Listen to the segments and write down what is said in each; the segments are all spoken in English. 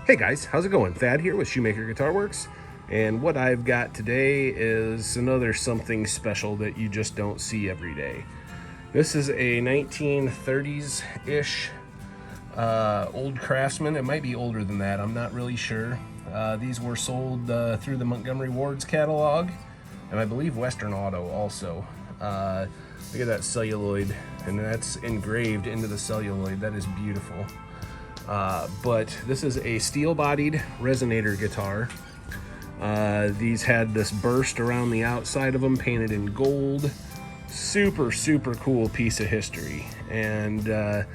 Hey guys, how's it going? Thad here with Shoemaker Guitar Works, and what I've got today is another something special that you just don't see every day. This is a 1930s-ish old Kraftsman. It might be older than that, I'm not really sure. These were sold through the Montgomery Ward's catalog, and I believe Western Auto also. Look at that celluloid, and that's engraved into the celluloid. That is beautiful. But this is a steel-bodied Resonator guitar. These had this burst around the outside of them, painted in gold. Super cool piece of history. And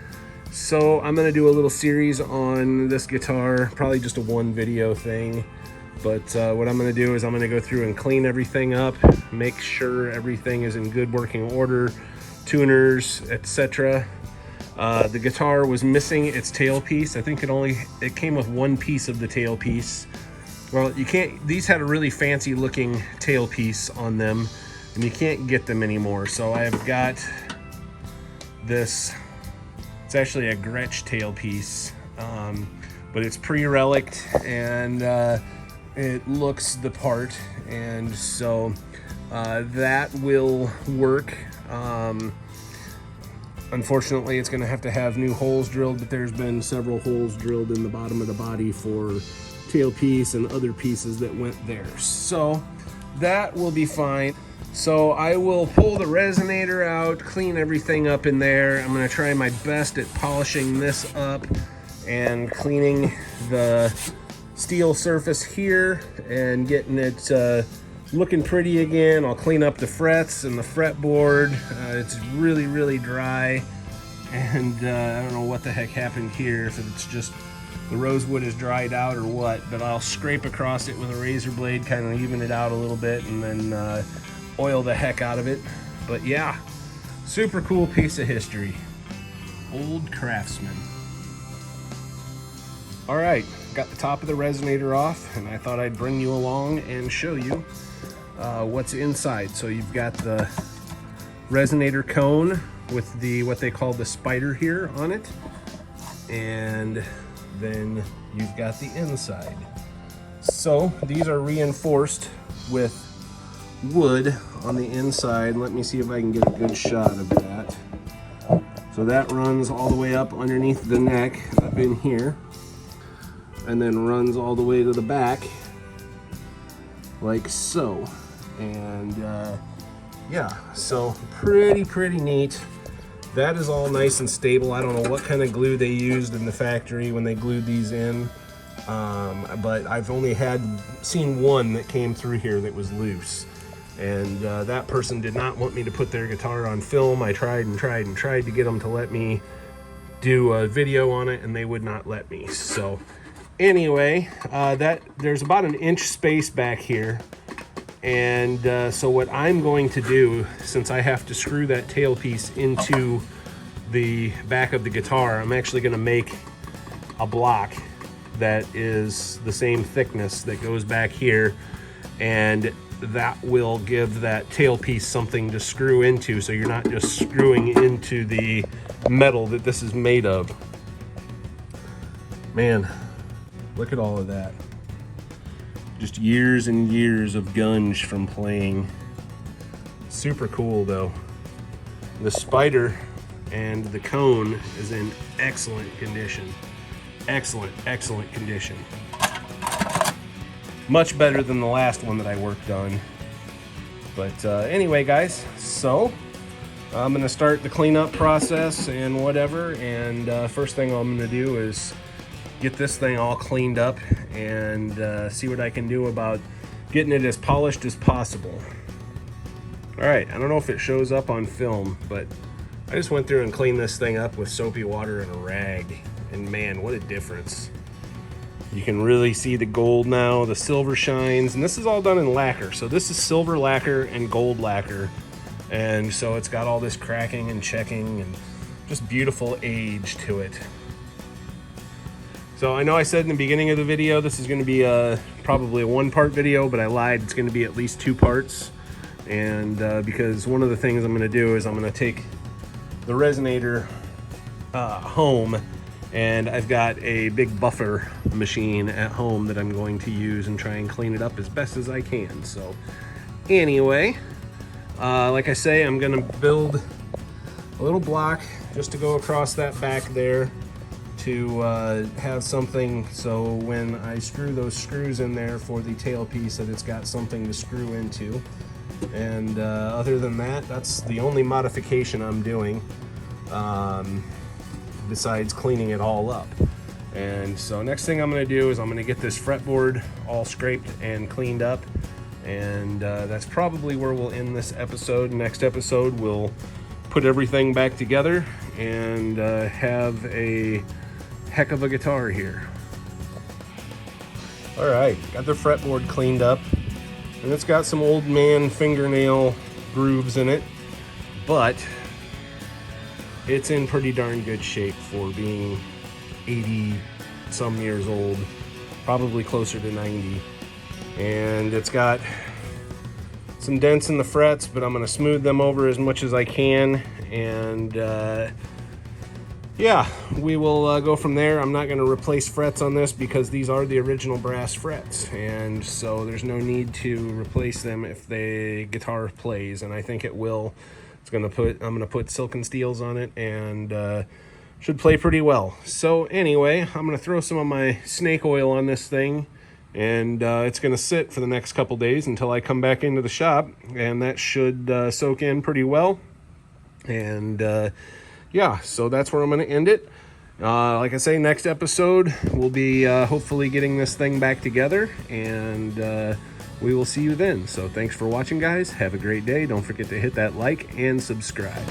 so I'm gonna do a little series on this guitar, probably just a one video thing. But what I'm gonna do is I'm gonna go through and clean everything up, make sure everything is in good working order, tuners, etc. The guitar was missing its tailpiece. I think it came with one piece of the tailpiece. Well, these had a really fancy looking tailpiece on them, and you can't get them anymore. So I've got this, it's actually a Gretsch tailpiece, but it's pre-relict and it looks the part, and so that will work. Unfortunately, it's going to have new holes drilled, but there's been several holes drilled in the bottom of the body for tailpiece and other pieces that went there. So that will be fine. So I will pull the Resonator out, clean everything up in there. I'm going to try my best at polishing this up and cleaning the steel surface here and getting it looking pretty again. I'll clean up the frets and the fretboard. It's really dry, and I don't know what the heck happened here, if it's just the rosewood is dried out or what, but I'll scrape across it with a razor blade, kind of even it out a little bit, and then oil the heck out of it. But yeah, super cool piece of history. Old Kraftsman. All right, got the top of the Resonator off, and I thought I'd bring you along and show you what's inside. So you've got the Resonator cone with what they call the spider here on it, and then you've got the inside. So these are reinforced with wood on the inside. Let me see if I can get a good shot of that. So that runs all the way up underneath the neck, up in here, and then runs all the way to the back like so. And yeah, so pretty neat. That is all nice and stable. I don't know what kind of glue they used in the factory when they glued these in, but I've only seen one that came through here that was loose, and that person did not want me to put their guitar on film. I tried to get them to let me do a video on it, and they would not let me. So anyway, there's about an inch space back here. And so what I'm going to do, since I have to screw that tailpiece into the back of the guitar, I'm actually going to make a block that is the same thickness that goes back here, and that will give that tailpiece something to screw into, so you're not just screwing into the metal that this is made of. Man, look at all of that. Just years and years of gunge from playing. Super cool though. The spider and the cone is in excellent condition. Excellent condition. Much better than the last one that I worked on. But anyway guys, so I'm gonna start the cleanup process and whatever, and first thing I'm gonna do is get this thing all cleaned up and see what I can do about getting it as polished as possible. All right, I don't know if it shows up on film, but I just went through and cleaned this thing up with soapy water and a rag, and man, what a difference. You can really see the gold now, the silver shines, and this is all done in lacquer. So this is silver lacquer and gold lacquer, and so it's got all this cracking and checking and just beautiful age to it. So I know I said in the beginning of the video this is going to be probably a one-part video, but I lied. It's going to be at least 2 parts. And because one of the things I'm going to do is I'm going to take the Resonator home And I've got a big buffer machine at home that I'm going to use and try and clean it up as best as I can. So anyway, like I say, I'm gonna build a little block just to go across that back there to have something so when I screw those screws in there for the tailpiece that it's got something to screw into. And other than that, that's the only modification I'm doing besides cleaning it all up. And so next thing I'm going to do is I'm going to get this fretboard all scraped and cleaned up, and that's probably where we'll end this episode. Next episode we'll put everything back together and have a heck of a guitar here. All right, got the fretboard cleaned up, and it's got some old man fingernail grooves in it, but it's in pretty darn good shape for being 80 some years old, probably closer to 90. And it's got some dents in the frets, but I'm going to smooth them over as much as I can, and yeah, we will go from there. I'm not going to replace frets on this because these are the original brass frets, and so there's no need to replace them if the guitar plays, and I think it will. I'm going to put silken steels on it, and should play pretty well. So anyway, I'm going to throw some of my snake oil on this thing, and it's going to sit for the next couple days until I come back into the shop, and that should soak in pretty well. And yeah, so that's where I'm going to end it. Like I say, next episode we'll be hopefully getting this thing back together, and we will see you then. So thanks for watching, guys. Have a great day. Don't forget to hit that like and subscribe.